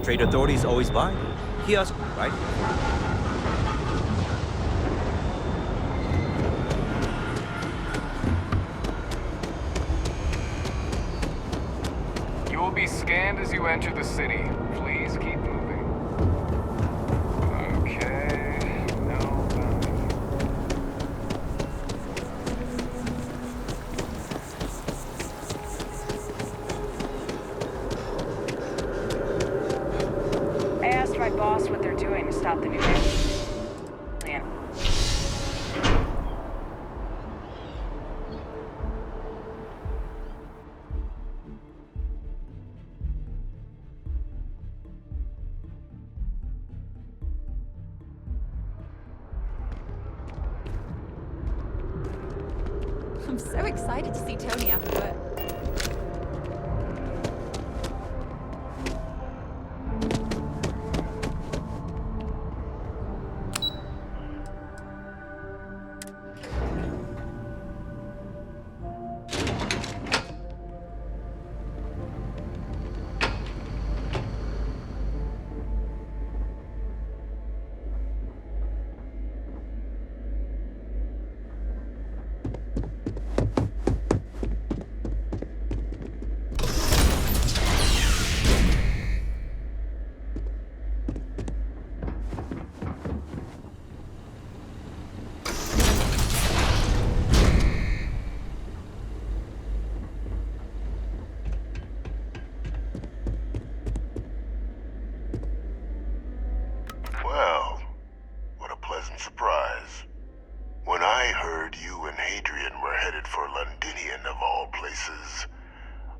Trade authorities always buy. Kiosk, right? You will be scanned as you enter the city. Please keep moving. Okay, no bounty. I asked my boss what they're doing to stop the new alien. I'm so excited to see Tony after work. Well, what a pleasant surprise. When I heard you and Hadrian were headed for Londinian of all places,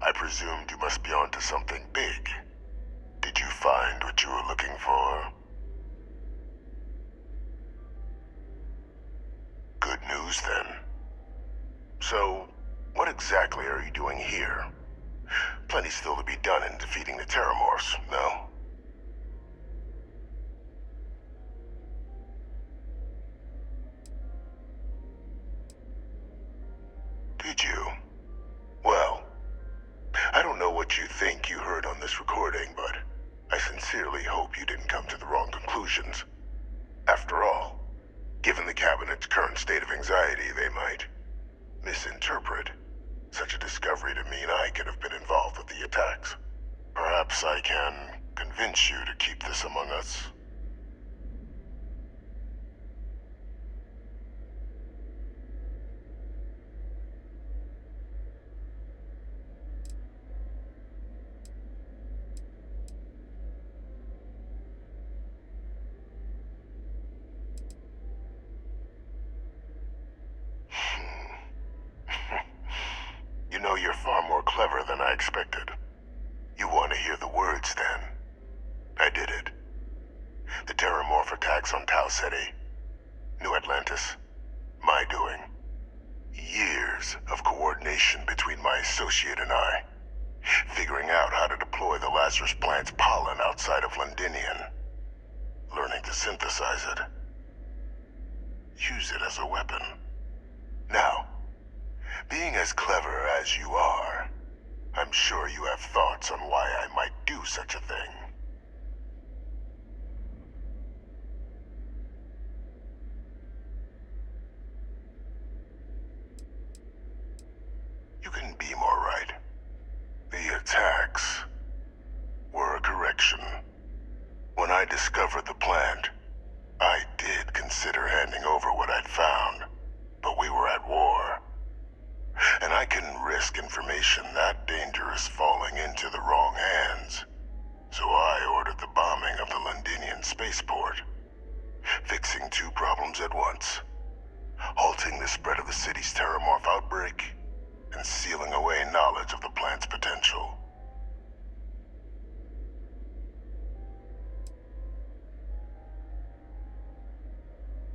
I presumed you must be onto something big. Did you find what you were looking for? Good news then. So, what exactly are you doing here? Plenty still to be done in defeating the Terrormorphs, no? Did you? Well, I don't know what you think you heard on this recording, but I sincerely hope you didn't come to the wrong conclusions. After all, given the Cabinet's current state of anxiety, they might misinterpret such a discovery to mean I could have been involved with the attacks. Perhaps I can convince you to keep this among us. You know, you're far more clever than I expected. You want to hear the words, then? I did it. The Terrormorph attacks on Tau Ceti, New Atlantis, my doing. Years of coordination between my associate and I, figuring out how to deploy the Lazarus plant's pollen outside of Londinian, learning to synthesize it, use it as a weapon. Now, being as clever as you are, I'm sure you have thoughts on why I might do such a thing. You couldn't be more right. The attacks were a correction. When I discovered the plant, I did consider handing over what I'd found, but we were at war. And I couldn't risk information that dangerous falling into the wrong hands. So I ordered the bombing of the Londinian spaceport, fixing two problems at once. Halting the spread of the city's Terrormorph outbreak, and sealing away knowledge of the plant's potential.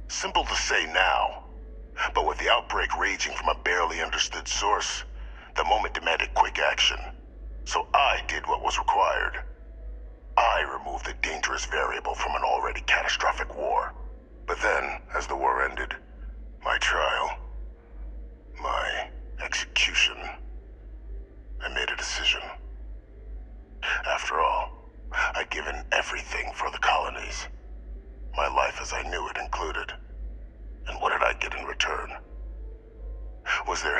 Simple to say now, but with the outbreak raging from a barely understood source, the moment demanded quick action. So I did what was required. I removed the dangerous variable from an already catastrophic war. But then, as the war ended, my trial, my execution, I made a decision. After all, I'd given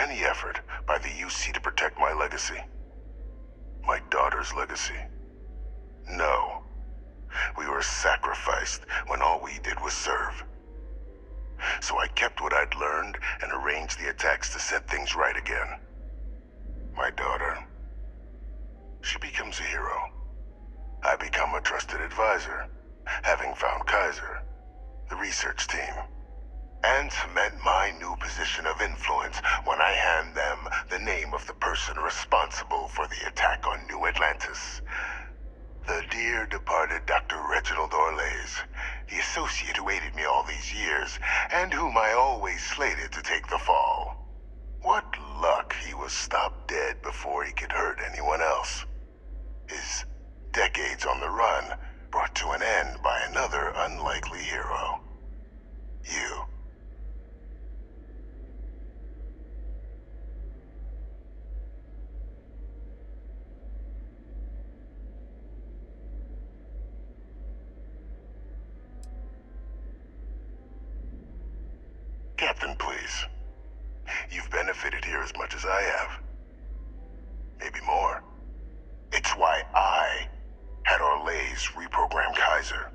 any effort by the UC to protect my legacy? My daughter's legacy? No. We were sacrificed when all we did was serve. So I kept what I'd learned and arranged the attacks to set things right again. My daughter, she becomes a hero. I become a trusted advisor, having found Kaiser, the research team, and cement my new position of influence when I hand them the name of the person responsible for the attack on New Atlantis. The dear departed Dr. Reginald Orlays, the associate who aided me all these years, and whom I always slated to take the fall. What luck he was stopped dead before he could hurt anyone else. His decades on the run brought to an end by another unlikely hero. You. Captain, please. You've benefited here as much as I have. Maybe more. It's why I had Orlays reprogram Kaiser.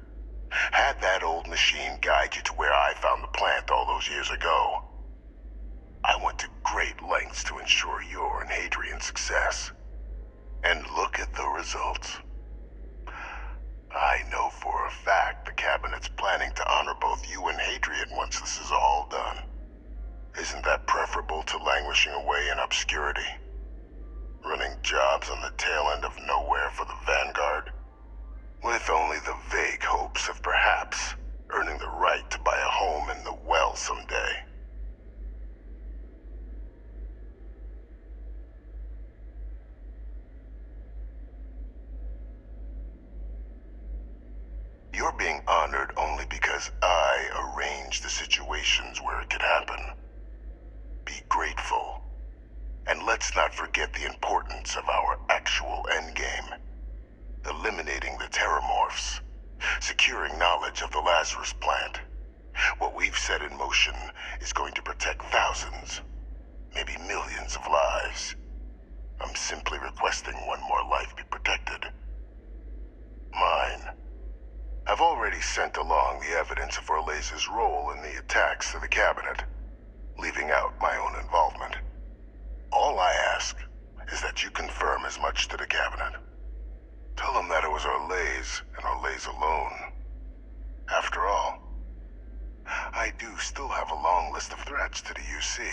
Had that old machine guide you to where I found the plant all those years ago. I went to great lengths to ensure your and Hadrian's success. And look at the results. I know for a fact the Cabinet's planning to honor both you and Hadrian once this is all done. Isn't that preferable to languishing away in obscurity? Running jobs on the tail end of nowhere for the Vanguard? With only the vague hopes of perhaps earning the right to buy a home in the well someday. You're being honored only because I arranged the situations where it could happen. Be grateful. And let's not forget the importance of our actual endgame. Eliminating the Terrormorphs. Securing knowledge of the Lazarus plant. What we've set in motion is going to protect thousands, maybe millions of lives. I'm simply requesting one more life be protected. Mine. I've already sent along the evidence of Orlays' role in the attacks to the Cabinet, leaving out my own involvement. All I ask is that you confirm as much to the Cabinet. Tell them that it was Orlays and Orlays alone. After all, I do still have a long list of threats to the UC.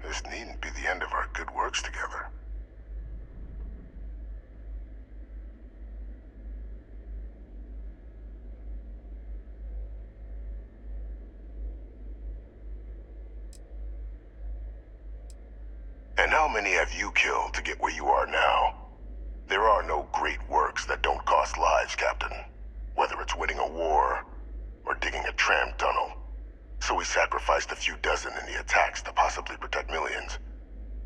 This needn't be the end of our good works together. And how many have you killed to get where you are now? There are no great works that don't cost lives, Captain. Whether it's winning a war, or digging a tram tunnel. So we sacrificed a few dozen in the attacks to possibly protect millions.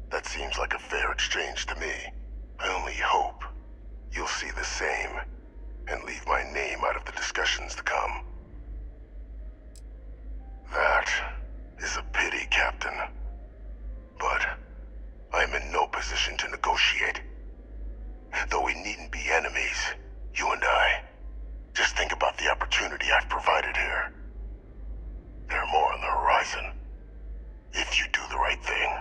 That seems like a fair exchange to me. I only hope you'll see the same, and leave my name out of the discussions to come. That is a pity, Captain. But I'm in no position to negotiate. Though we needn't be enemies, you and I. Just think about the opportunity I've provided here. There are more on the horizon. If you do the right thing.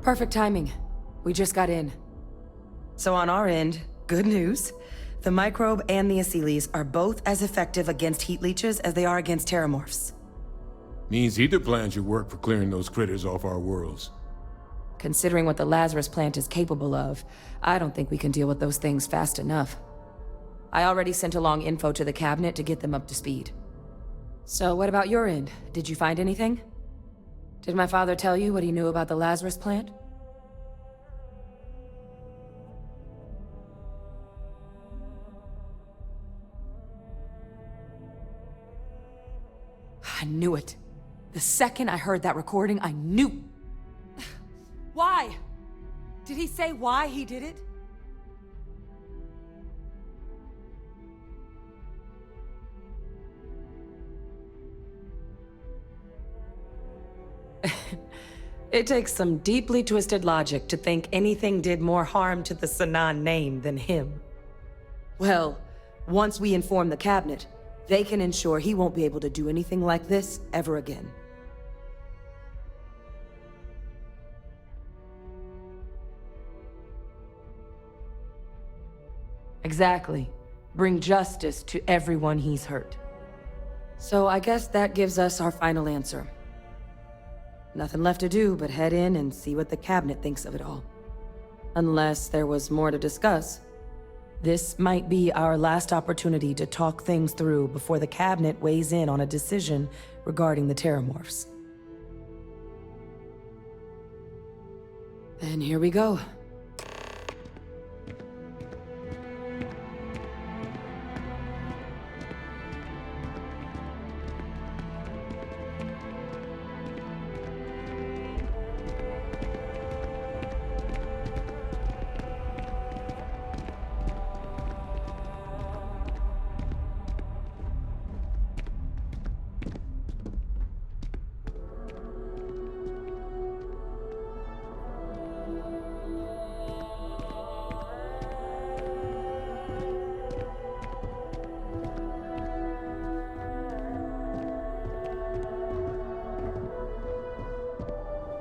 Perfect timing. We just got in. So on our end, good news. The microbe and the acyles are both as effective against heat leeches as they are against terrormorphs. Means either plan should work for clearing those critters off our worlds. Considering what the Lazarus plant is capable of, I don't think we can deal with those things fast enough. I already sent along info to the cabinet to get them up to speed. So what about your end? Did you find anything? Did my father tell you what he knew about the Lazarus plant? I knew it. The second I heard that recording, I knew. Why? Did he say why he did it? It takes some deeply twisted logic to think anything did more harm to the Sanan name than him. Well, once we inform the cabinet, they can ensure he won't be able to do anything like this ever again. Exactly. Bring justice to everyone he's hurt. So I guess that gives us our final answer. Nothing left to do but head in and see what the cabinet thinks of it all. Unless there was more to discuss. This might be our last opportunity to talk things through before the cabinet weighs in on a decision regarding the Terrormorphs. Then here we go.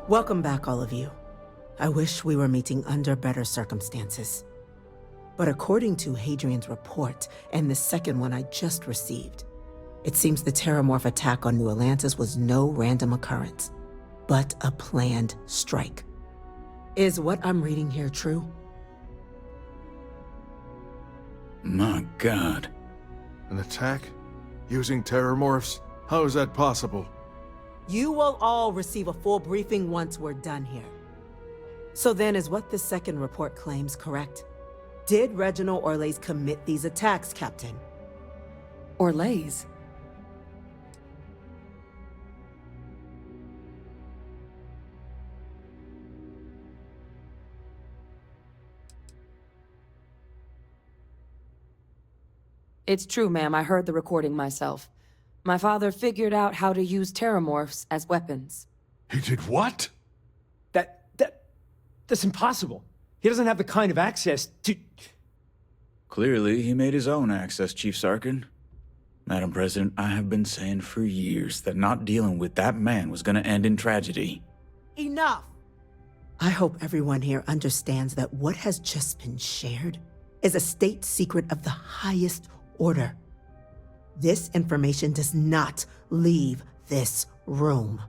Welcome back, all of you. I wish we were meeting under better circumstances. But according to Hadrian's report, and the second one I just received, it seems the Terrormorph attack on New Atlantis was no random occurrence, but a planned strike. Is what I'm reading here true? My God. An attack? Using Terrormorphs? How is that possible? You will all receive a full briefing once we're done here. So then, is what the second report claims correct? Did Reginald Orlays commit these attacks, Captain? Orlays? It's true, ma'am. I heard the recording myself. My father figured out how to use Terrormorphs as weapons. He did what? That's impossible. He doesn't have the kind of access to... Clearly, he made his own access, Chief Sarkin. Madam President, I have been saying for years that not dealing with that man was gonna end in tragedy. Enough! I hope everyone here understands that what has just been shared is a state secret of the highest order. This information does not leave this room.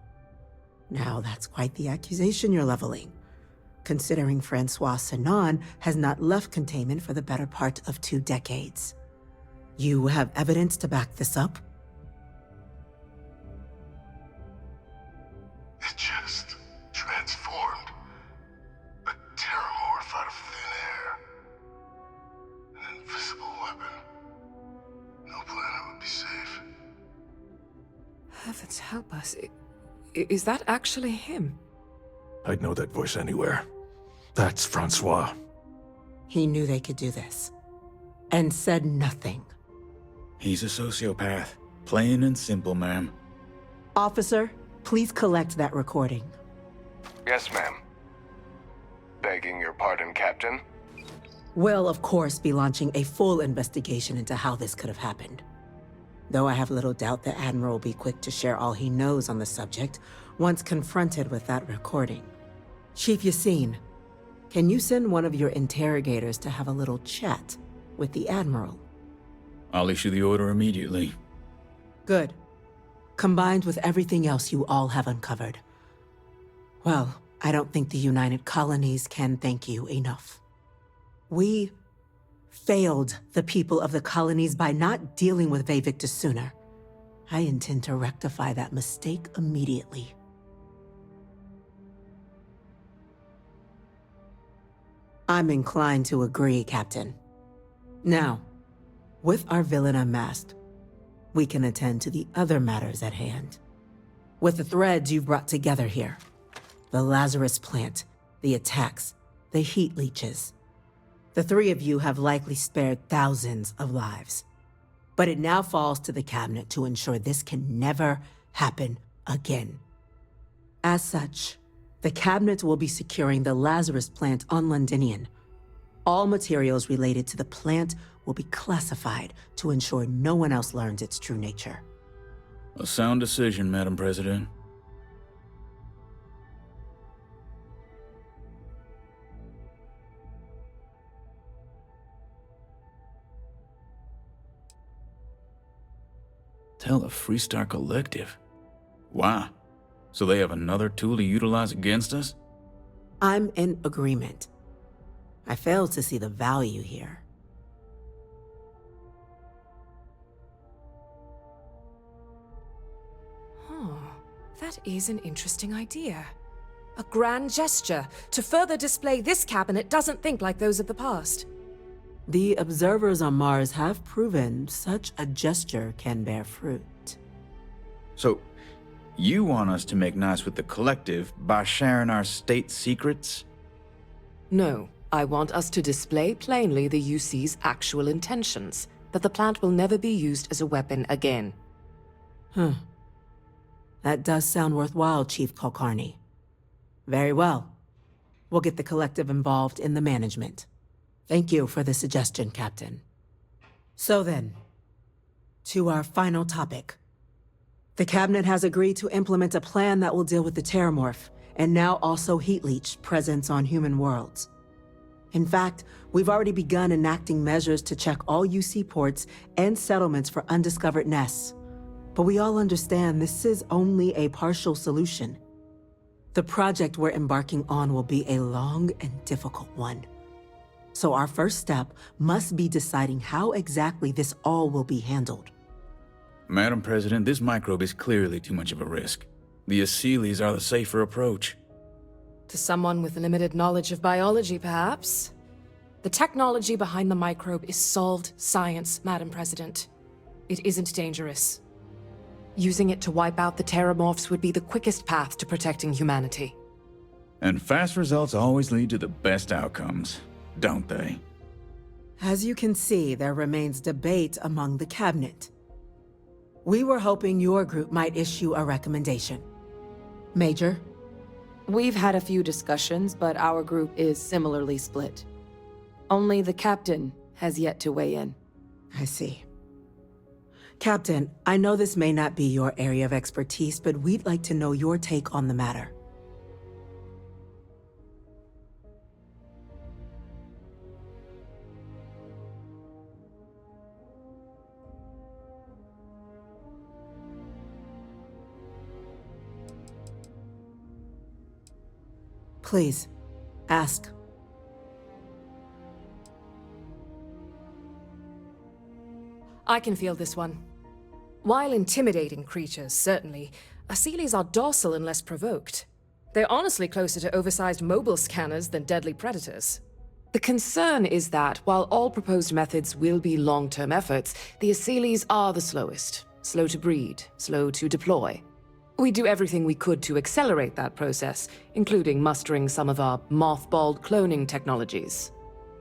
Now, that's quite the accusation you're leveling, considering Francois Sanan has not left containment for the better part of 2 decades. You have evidence to back this up? It just transformed. A Terrormorph out of thin air. An invisible weapon. No planet would be safe. Heavens help us. Is that actually him? I'd know that voice anywhere. That's Francois. He knew they could do this, and said nothing. He's a sociopath. Plain and simple, ma'am. Officer, please collect that recording. Yes, ma'am. Begging your pardon, Captain. We'll, of course, be launching a full investigation into how this could have happened. Though I have little doubt the Admiral will be quick to share all he knows on the subject once confronted with that recording. Chief Yassine, can you send one of your interrogators to have a little chat with the Admiral? I'll issue the order immediately. Good. Combined with everything else you all have uncovered. Well, I don't think the United Colonies can thank you enough. We failed the people of the colonies by not dealing with Vavictus sooner. I intend to rectify that mistake immediately. I'm inclined to agree, Captain. Now, with our villain unmasked, we can attend to the other matters at hand. With the threads you've brought together here, the Lazarus plant, the attacks, the heat leeches, the three of you have likely spared thousands of lives. But it now falls to the Cabinet to ensure this can never happen again. As such, the Cabinet will be securing the Lazarus plant on Londinian. All materials related to the plant will be classified to ensure no one else learns its true nature. A sound decision, Madam President. Tell the Freestar Collective. Wow. So they have another tool to utilize against us? I'm in agreement. I fail to see the value here. That is an interesting idea. A grand gesture to further display this cabinet doesn't think like those of the past. The observers on Mars have proven such a gesture can bear fruit. So, you want us to make nice with the Collective by sharing our state secrets? No, I want us to display plainly the UC's actual intentions, that the plant will never be used as a weapon again. That does sound worthwhile, Chief Kulkarni. Very well. We'll get the Collective involved in the management. Thank you for the suggestion, Captain. So then, to our final topic. The Cabinet has agreed to implement a plan that will deal with the TERRORMORPH, and now also Heat Leech presence on human worlds. In fact, we've already begun enacting measures to check all UC ports and settlements for undiscovered nests. But we all understand this is only a partial solution. The project we're embarking on will be a long and difficult one. So our first step must be deciding how exactly this all will be handled. Madam President, this microbe is clearly too much of a risk. The Aseles are the safer approach. To someone with limited knowledge of biology, perhaps? The technology behind the microbe is solved science, Madam President. It isn't dangerous. Using it to wipe out the Terrormorphs would be the quickest path to protecting humanity. And fast results always lead to the best outcomes, don't they? As you can see, there remains debate among the Cabinet. We were hoping your group might issue a recommendation. Major? We've had a few discussions, but our group is similarly split. Only the Captain has yet to weigh in. I see. Captain, I know this may not be your area of expertise, but we'd like to know your take on the matter. Please, ask. I can feel this one. While intimidating creatures, certainly, Aseles are docile unless provoked. They're honestly closer to oversized mobile scanners than deadly predators. The concern is that, while all proposed methods will be long-term efforts, the Aseles are the slowest. Slow to breed, slow to deploy. We do everything we could to accelerate that process, including mustering some of our mothballed cloning technologies.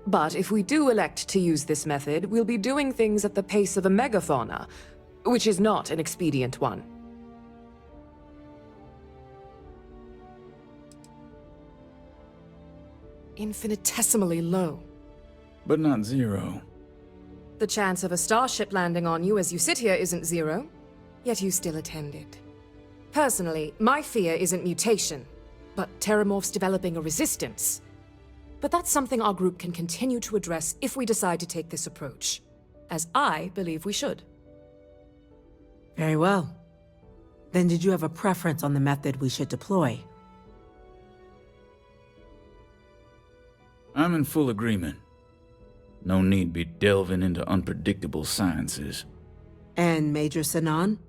But if we do elect to use this method, we'll be doing things at the pace of a megafauna, which is not an expedient one. Infinitesimally low. But not zero. The chance of a starship landing on you as you sit here isn't zero, yet you still attended. Personally, my fear isn't mutation, but Terrormorphs developing a resistance. But that's something our group can continue to address if we decide to take this approach, as I believe we should. Very well. Then did you have a preference on the method we should deploy? I'm in full agreement. No need be delving into unpredictable sciences. And Major Sinan?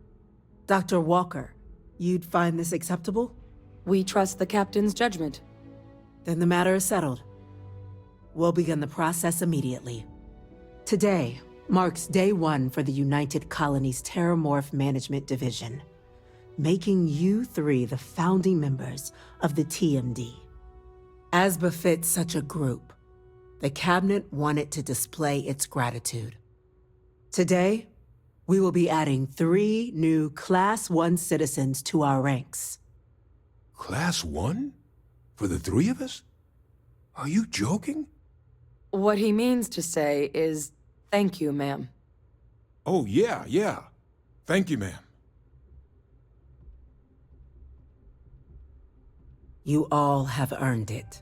Dr. Walker, you'd find this acceptable? We trust the captain's judgment. Then the matter is settled. We'll begin the process immediately. Today marks day 1 for the United Colony's TERRORMORPH Management Division, making you 3 the founding members of the TMD. As befits such a group, the Cabinet wanted to display its gratitude. Today, we will be adding 3 new Class 1 citizens to our ranks. Class 1? For the 3 of us? Are you joking? What he means to say is, thank you, ma'am. Oh, yeah. Thank you, ma'am. You all have earned it.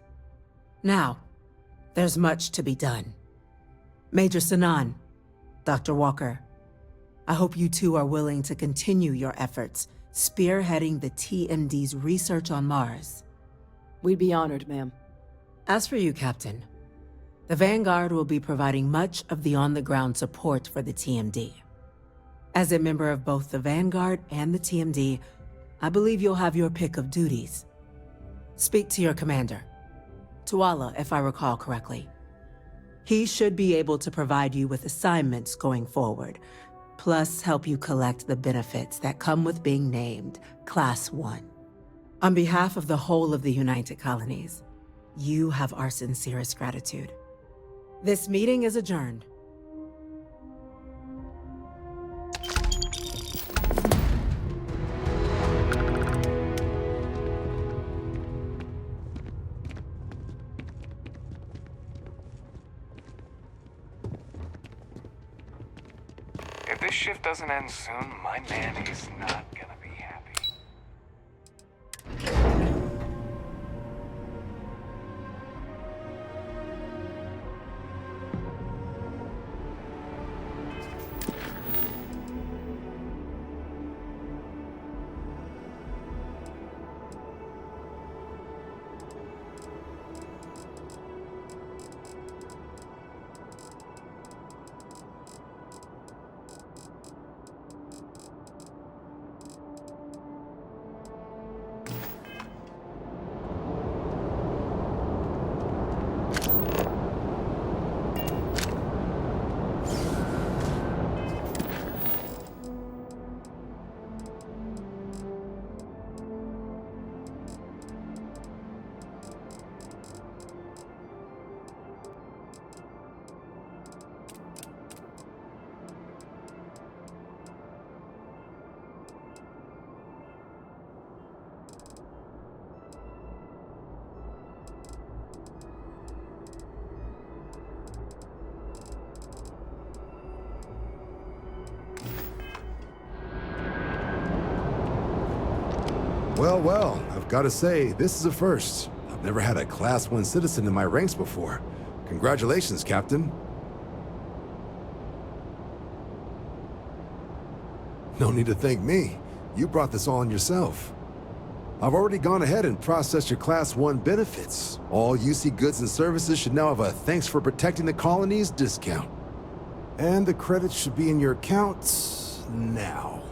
Now, there's much to be done. Major Sinan, Dr. Walker, I hope you two are willing to continue your efforts spearheading the TMD's research on Mars. We'd be honored, ma'am. As for you, Captain, the Vanguard will be providing much of the on-the-ground support for the TMD. As a member of both the Vanguard and the TMD, I believe you'll have your pick of duties. Speak to your commander, Tuala, if I recall correctly. He should be able to provide you with assignments going forward, plus help you collect the benefits that come with being named Class 1. On behalf of the whole of the United Colonies, you have our sincerest gratitude. This meeting is adjourned. If this shift doesn't end soon, my man is not gonna be happy. Well, I've got to say, this is a first. I've never had a Class 1 citizen in my ranks before. Congratulations, Captain. No need to thank me. You brought this all on yourself. I've already gone ahead and processed your Class 1 benefits. All UC goods and services should now have a thanks for protecting the colonies discount. And the credits should be in your accounts now.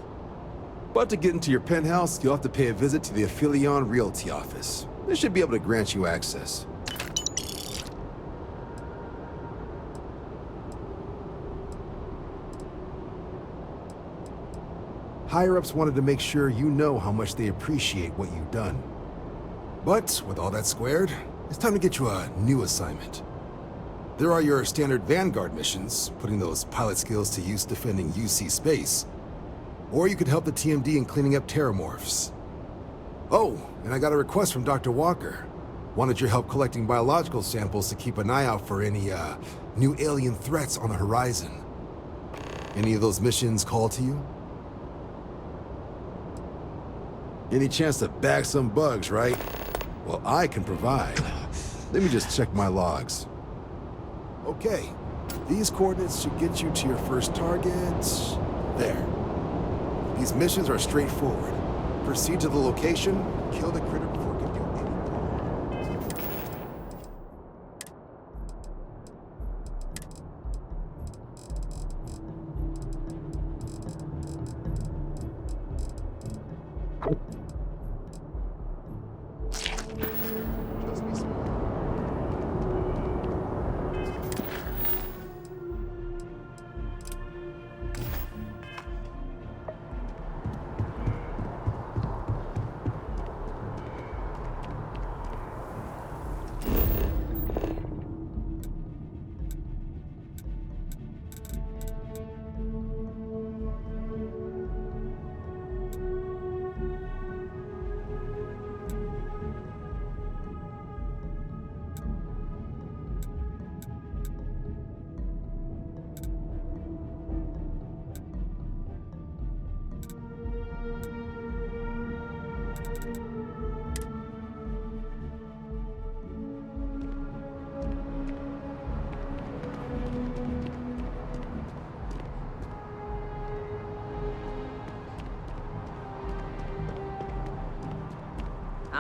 But to get into your penthouse, you'll have to pay a visit to the Aphelion Realty office. They should be able to grant you access. Higher-ups wanted to make sure you know how much they appreciate what you've done. But with all that squared, it's time to get you a new assignment. There are your standard Vanguard missions, putting those pilot skills to use defending UC space. Or you could help the TMD in cleaning up terrormorphs. Oh, and I got a request from Dr. Walker. Wanted your help collecting biological samples to keep an eye out for any, new alien threats on the horizon. Any of those missions call to you? Any chance to bag some bugs, right? Well, I can provide. Let me just check my logs. Okay, these coordinates should get you to your first target. There. These missions are straightforward. Proceed to the location, kill the critter before it can do anything.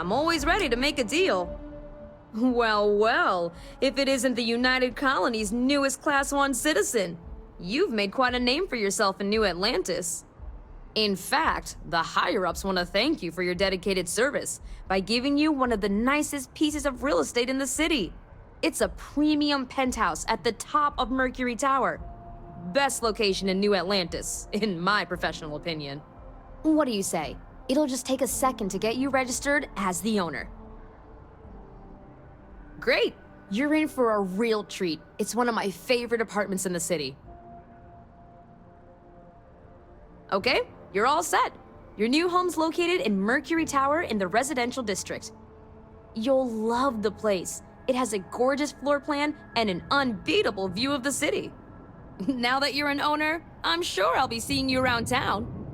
I'm always ready to make a deal. Well, well, if it isn't the United Colony's newest Class 1 citizen. You've made quite a name for yourself in New Atlantis. In fact, the higher-ups want to thank you for your dedicated service by giving you one of the nicest pieces of real estate in the city. It's a premium penthouse at the top of Mercury Tower. Best location in New Atlantis, in my professional opinion. What do you say? It'll just take a second to get you registered as the owner. Great! You're in for a real treat. It's one of my favorite apartments in the city. Okay, you're all set. Your new home's located in Mercury Tower in the residential district. You'll love the place. It has a gorgeous floor plan and an unbeatable view of the city. Now that you're an owner, I'm sure I'll be seeing you around town.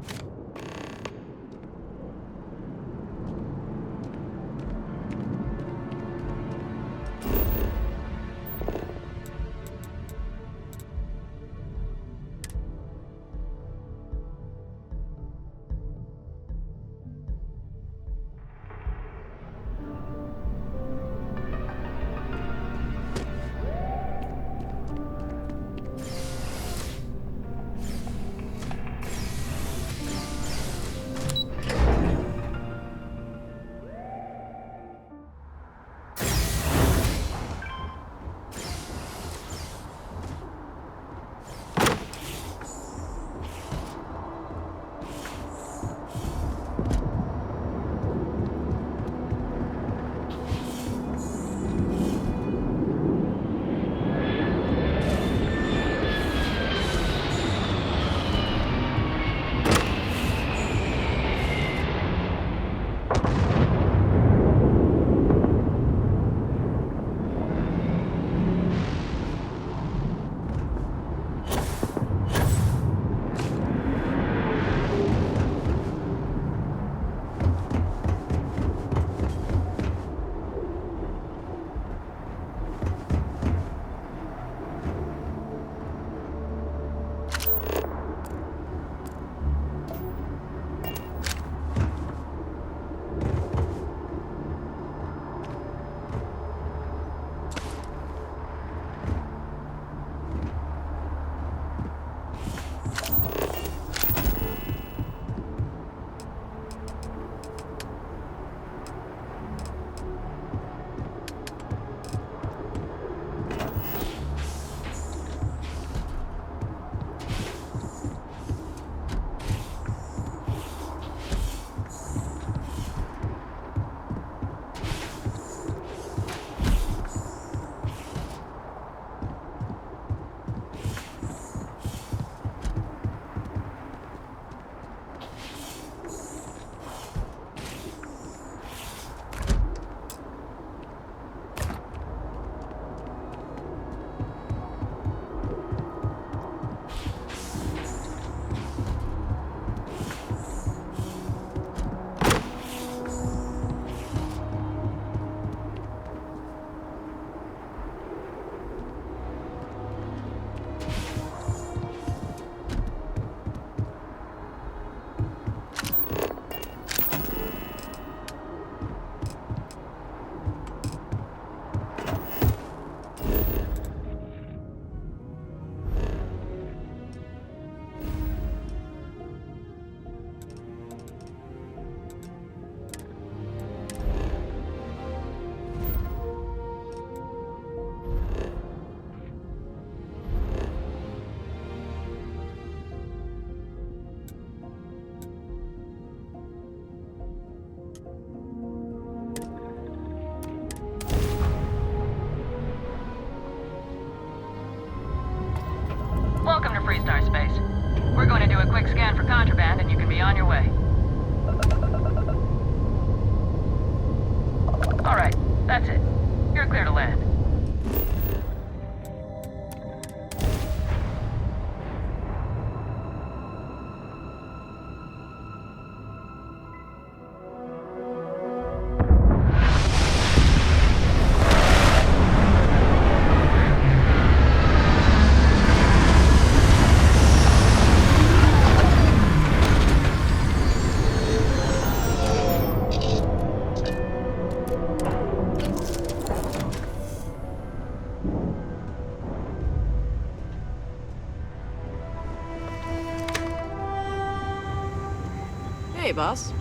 Welcome to Freestar Space. We're going to do a quick scan for contraband and you can be on your way. Alright, that's it. You're clear to land. Hey, boss.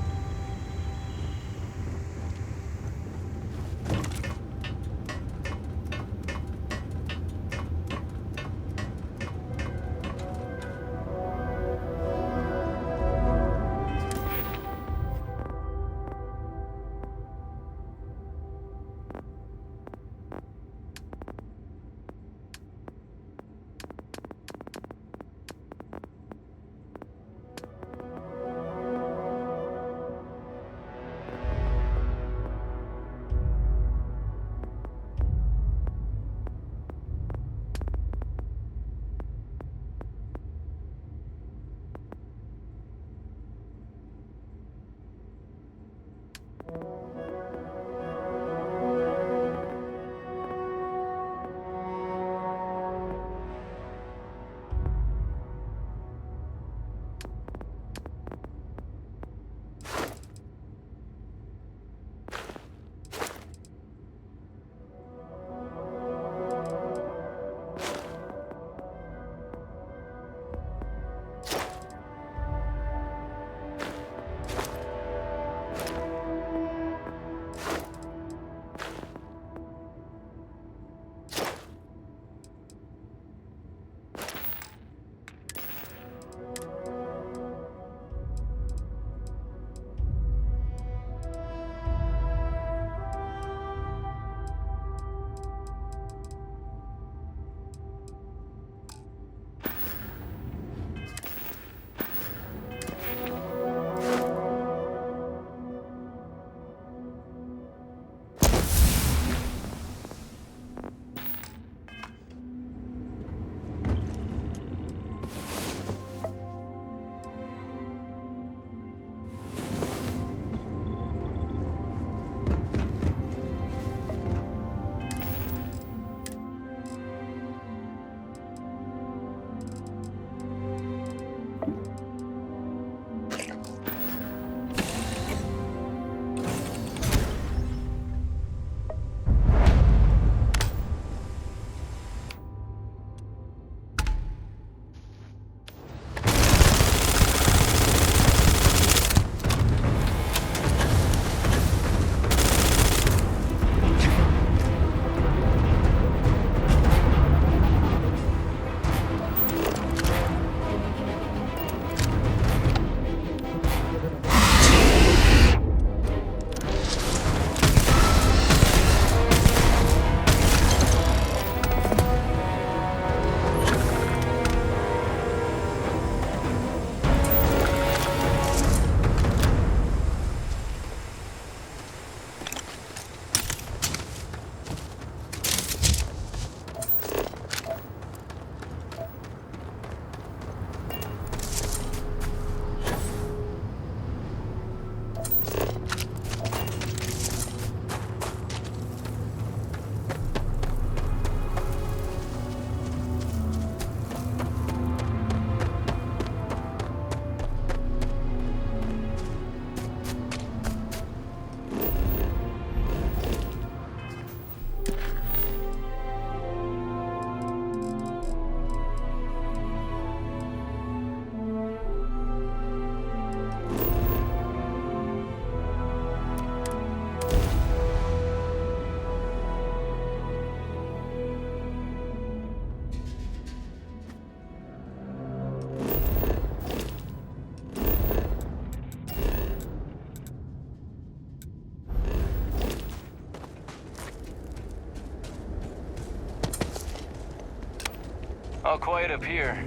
All quiet up here,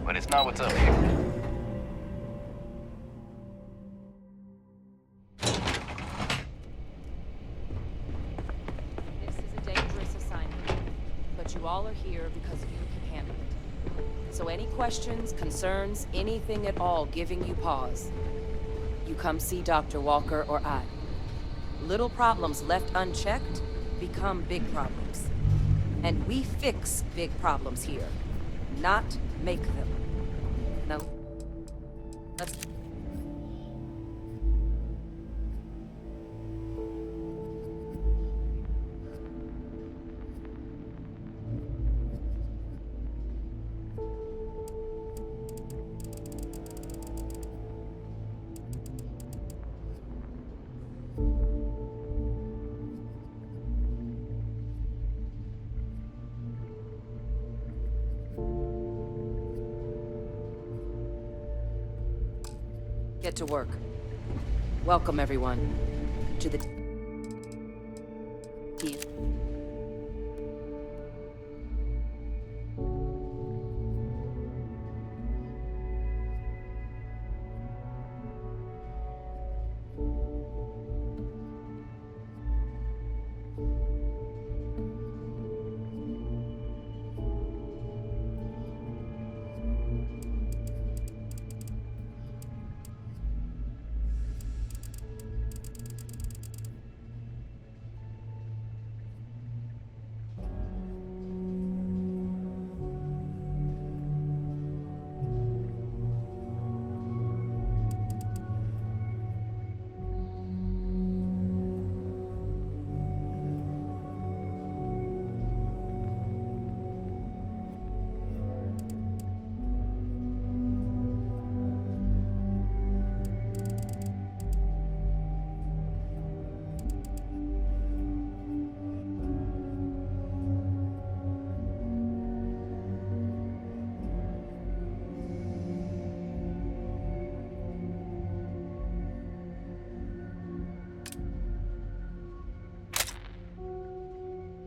but it's not what's up here. This is a dangerous assignment, but you all are here because you can handle it. So any questions, concerns, anything at all giving you pause, you come see Dr. Walker or I. Little problems left unchecked become big problems. And we fix big problems here, not make them. Now, let's... Get to work. Welcome, everyone, to the...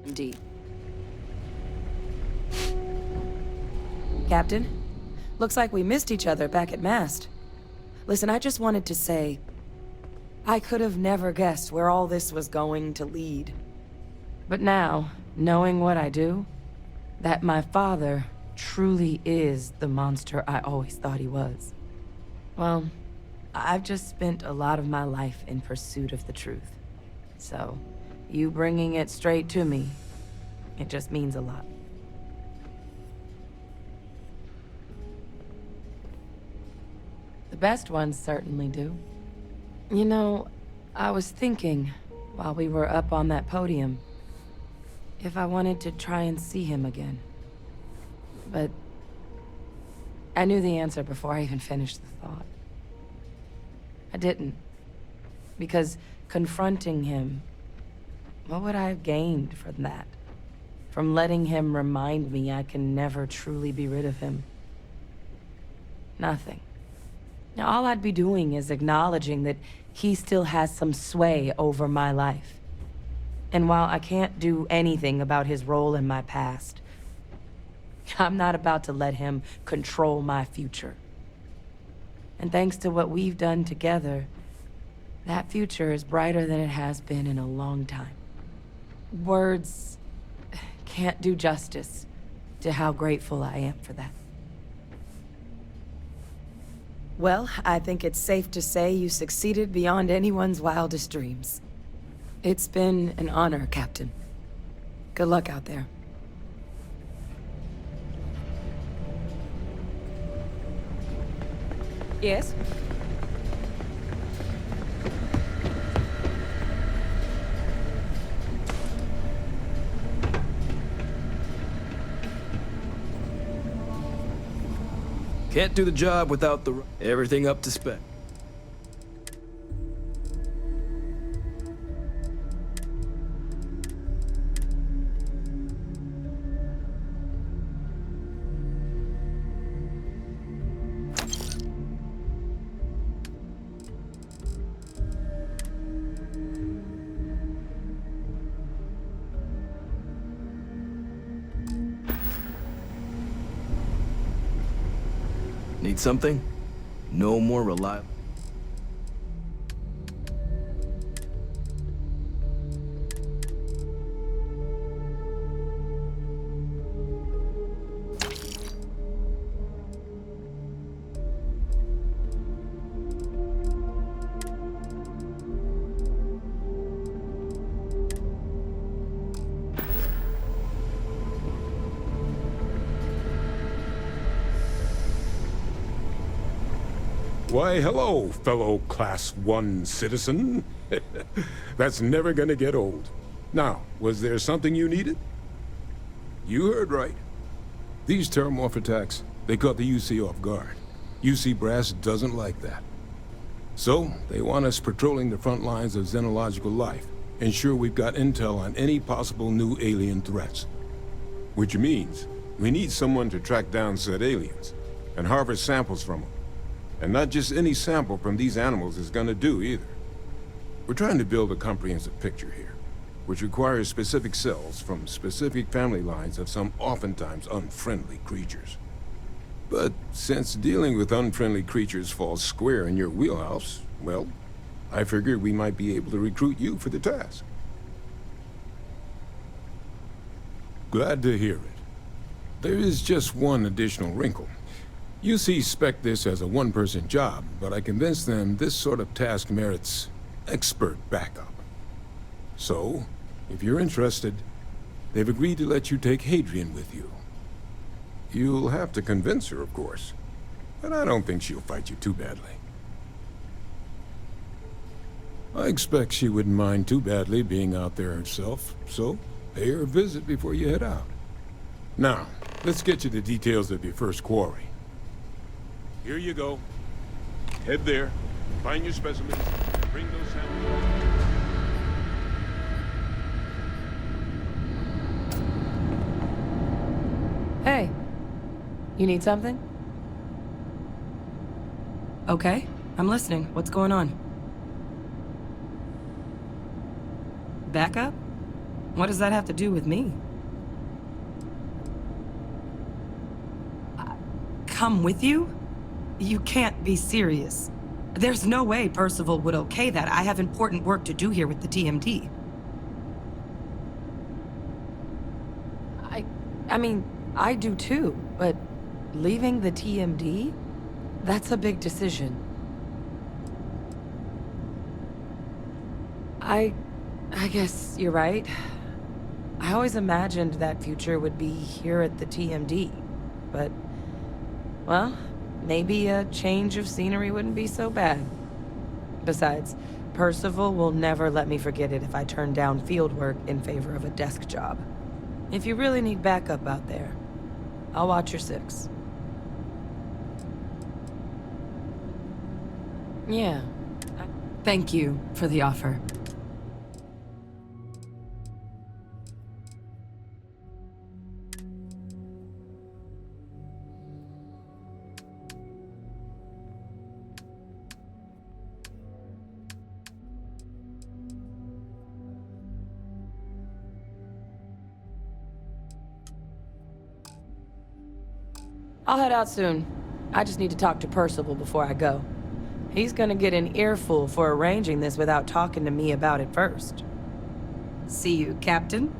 Indeed. Captain, looks like we missed each other back at Mast. Listen, I just wanted to say, I could have never guessed where all this was going to lead. But now, knowing what I do, that my father truly is the monster I always thought he was. Well, I've just spent a lot of my life in pursuit of the truth. So, you bringing it straight to me, it just means a lot. The best ones certainly do. You know, I was thinking, while we were up on that podium, if I wanted to try and see him again. But I knew the answer before I even finished the thought. I didn't. Because confronting him, what would I have gained from that? From letting him remind me I can never truly be rid of him? Nothing. Now, all I'd be doing is acknowledging that he still has some sway over my life. And while I can't do anything about his role in my past, I'm not about to let him control my future. And thanks to what we've done together, that future is brighter than it has been in a long time. Words can't do justice to how grateful I am for that. Well, I think it's safe to say you succeeded beyond anyone's wildest dreams. It's been an honor, Captain. Good luck out there. Yes? Can't do the job without everything up to spec. Need something? No more reliable. Why, hello, fellow Class 1 citizen. That's never gonna get old. Now, was there something you needed? You heard right. These terrormorph attacks, they caught the UC off guard. UC brass doesn't like that. So, they want us patrolling the front lines of xenological life, ensure we've got intel on any possible new alien threats. Which means, we need someone to track down said aliens, and harvest samples from them. And not just any sample from these animals is gonna do either. We're trying to build a comprehensive picture here, which requires specific cells from specific family lines of some oftentimes unfriendly creatures. But since dealing with unfriendly creatures falls square in your wheelhouse, well, I figured we might be able to recruit you for the task. Glad to hear it. There is just one additional wrinkle. UC spec'd this as a one-person job, but I convinced them this sort of task merits expert backup. So, if you're interested, they've agreed to let you take Hadrian with you. You'll have to convince her, of course, but I don't think she'll fight you too badly. I expect she wouldn't mind too badly being out there herself, so pay her a visit before you head out. Now, let's get you the details of your first quarry. Here you go. Head there, find your specimens, and bring those samples. Hey, you need something? Okay, I'm listening. What's going on? Backup? What does that have to do with me? Come with you? You can't be serious. There's no way Percival would okay that. I have important work to do here with the TMD. I mean, I do too, but leaving the TMD? That's a big decision. I guess you're right. I always imagined that future would be here at the TMD, but, well, maybe a change of scenery wouldn't be so bad. Besides, Percival will never let me forget it if I turn down field work in favor of a desk job. If you really need backup out there, I'll watch your six. Yeah. Thank you for the offer. I'll head out soon. I just need to talk to Percival before I go. He's gonna get an earful for arranging this without talking to me about it first. See you, Captain.